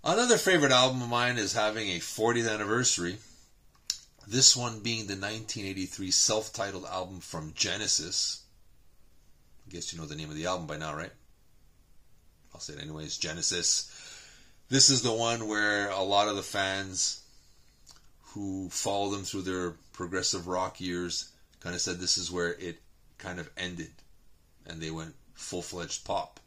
Another favorite album of mine is having a 40th anniversary. This one being the 1983 self-titled album from Genesis. I guess you know the name of the album by now, right? I'll say it anyways. Genesis. This is the one where a lot of the fans who follow them through their progressive rock years kind of said this is where it kind of ended. And they went full-fledged pop.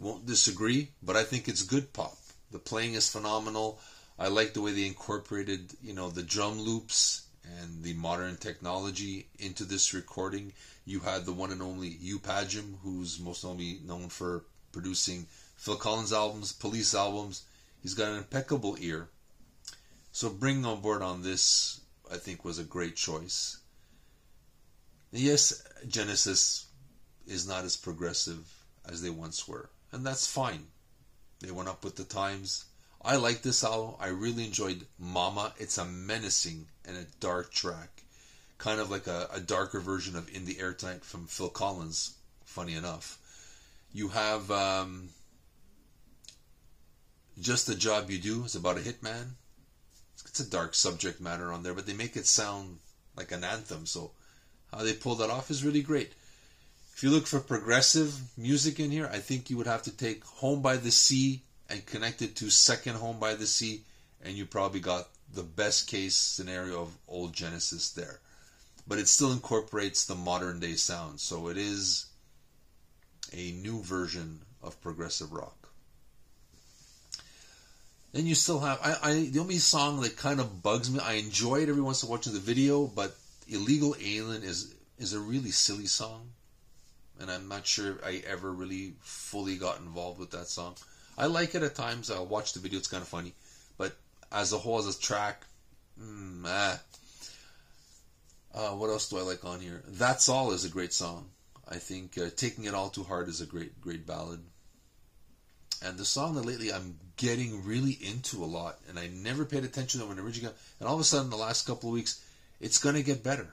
Won't disagree, but I think it's good pop. The playing is phenomenal. I like the way they incorporated, the drum loops and the modern technology into this recording. You had the one and only Hugh Padgham, who's most only known for producing Phil Collins albums, Police albums. He's got an impeccable ear. So bringing on board on this, I think, was a great choice. Yes, Genesis is not as progressive as they once were, and that's fine. They went up with the times. I like this album. I really enjoyed Mama. It's a menacing and a dark track. Kind of like a darker version of In the Air Tonight from Phil Collins, funny enough. You have Just the Job You Do. It's about a hitman. It's a dark subject matter on there, but they make it sound like an anthem. So how they pull that off is really great. If you look for progressive music in here, I think you would have to take Home by the Sea and connect it to Second Home by the Sea, and you probably got the best case scenario of old Genesis there. But it still incorporates the modern day sound, so it is a new version of progressive rock. Then you still have, the only song that kind of bugs me, I enjoy it every once in a while watching the video, but Illegal Alien is a really silly song. And I'm not sure I ever really fully got involved with that song. I like it at times. I'll watch the video. It's kind of funny. But as a whole, as a track, what else do I like on here? That's All is a great song. I think Taking It All Too Hard is a great ballad. And the song that lately I'm getting really into a lot, and I never paid attention to it when it originally got, and all of a sudden the last couple of weeks, it's going to get better.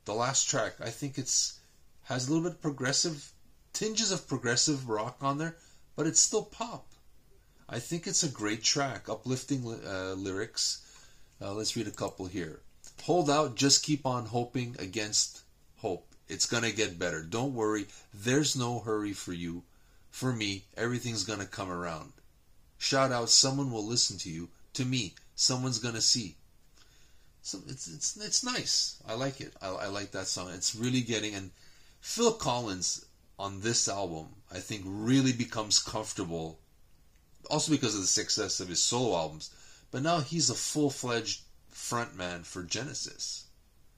The last track, I think has a little bit of progressive, tinges of progressive rock on there, but it's still pop. I think it's a great track, uplifting lyrics. Let's read a couple here. Hold out, just keep on hoping against hope. It's going to get better. Don't worry, there's no hurry for you. For me, everything's going to come around. Shout out, someone will listen to you. To me, someone's going to see. So it's nice. I like it. I like that song. It's really getting, and Phil Collins on this album, I think, really becomes comfortable, also because of the success of his solo albums. But now he's a full-fledged frontman for Genesis.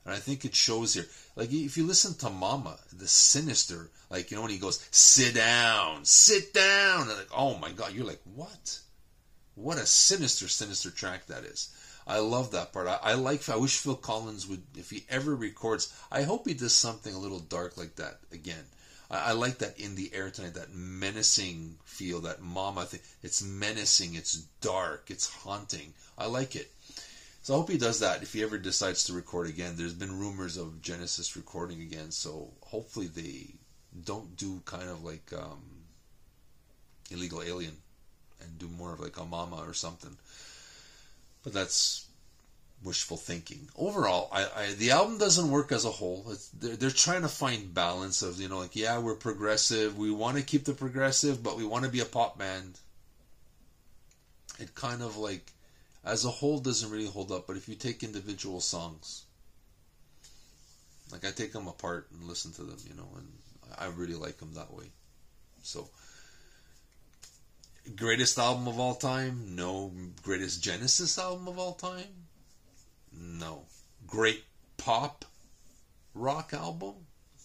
And I think it shows here. Like, if you listen to Mama, the sinister, like, when he goes, sit down, and like, oh my God, you're like, what? What a sinister track that is. I love that part. I wish Phil Collins would, if he ever records, I hope he does something a little dark like that again. I like that In the Air Tonight, that menacing feel, that Mama thing. It's menacing, it's dark, it's haunting. I like it. So I hope he does that if he ever decides to record again. There's been rumors of Genesis recording again, so hopefully they don't do kind of like Illegal Alien and do more of like a Mama or something. But that's wishful thinking. Overall, the album doesn't work as a whole. They're trying to find balance of, we're progressive. We want to keep the progressive, but we want to be a pop band. It kind of like, as a whole, doesn't really hold up. But if you take individual songs, like I take them apart and listen to them, and I really like them that way. So, greatest album of all time? No. Greatest Genesis album of all time? No. Great pop rock album?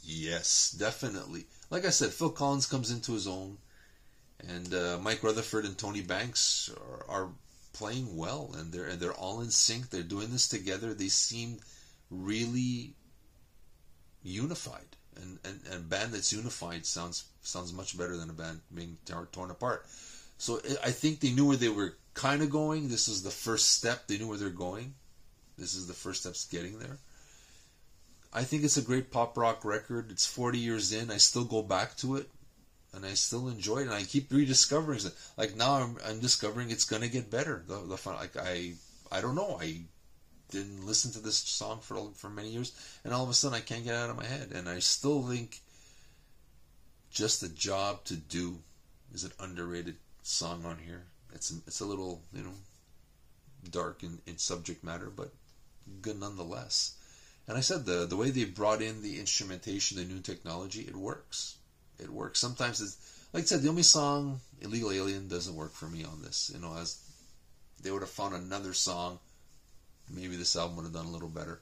Yes, definitely. Like I said, Phil Collins comes into his own, and Mike Rutherford and Tony Banks are playing well, and they're all in sync. They're doing this together. They seem really unified, and a band that's unified sounds much better than a band being torn apart. So I think they knew where they were kind of going. This is the first step. They knew where they're going. This is the first steps getting there. I think it's a great pop rock record. It's 40 years in. I still go back to it. and I still enjoy it, and I keep rediscovering it. Like now, I'm discovering it's gonna get better. The fun, like I don't know. I didn't listen to this song for many years, and all of a sudden I can't get it out of my head. And I still think Just a Job to Do is an underrated song on here. It's a little, dark in subject matter, but good nonetheless. And I said the way they brought in the instrumentation, the new technology, it works. It works. Sometimes it's like I said, the only song Illegal Alien doesn't work for me on this. As they would have found another song, maybe this album would have done a little better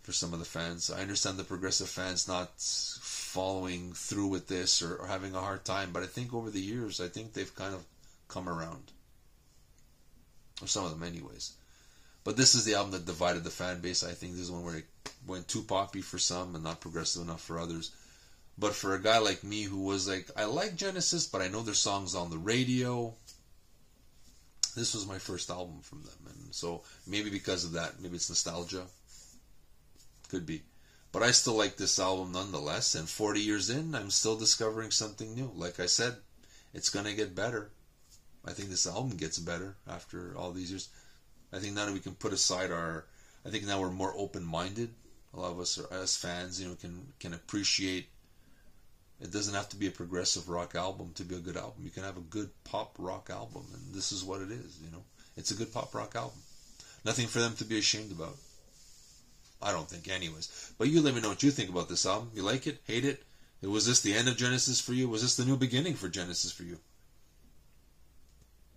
for some of the fans. I understand the progressive fans not following through with this or having a hard time, but I think over the years, I think they've kind of come around. Or some of them anyways. But this is the album that divided the fan base. I think this is one where it went too poppy for some and not progressive enough for others. But for a guy like me who was like, I like Genesis, but I know their songs on the radio, this was my first album from them. And so maybe because of that, maybe it's nostalgia. Could be. But I still like this album nonetheless. And 40 years in, I'm still discovering something new. Like I said, it's going to get better. I think this album gets better after all these years. I think now that we can put aside I think now we're more open-minded. A lot of us, as fans, can appreciate. It doesn't have to be a progressive rock album to be a good album. You can have a good pop rock album, and this is what it is. It's a good pop rock album. Nothing for them to be ashamed about. I don't think, anyways. But you let me know what you think about this album. You like it? Hate it? Was this the end of Genesis for you? Was this the new beginning for Genesis for you?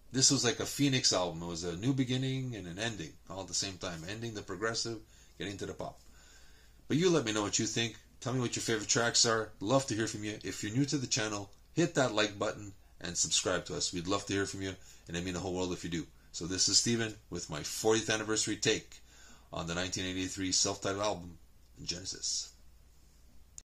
This was like a Phoenix album. It was a new beginning and an ending all at the same time. Ending the progressive, getting to the pop. But you let me know what you think. Tell me what your favorite tracks are. Love to hear from you. If you're new to the channel, hit that like button and subscribe to us. We'd love to hear from you, and it'd mean the whole world if you do. So this is Steven with my 40th anniversary take on the 1983 self-titled album, Genesis.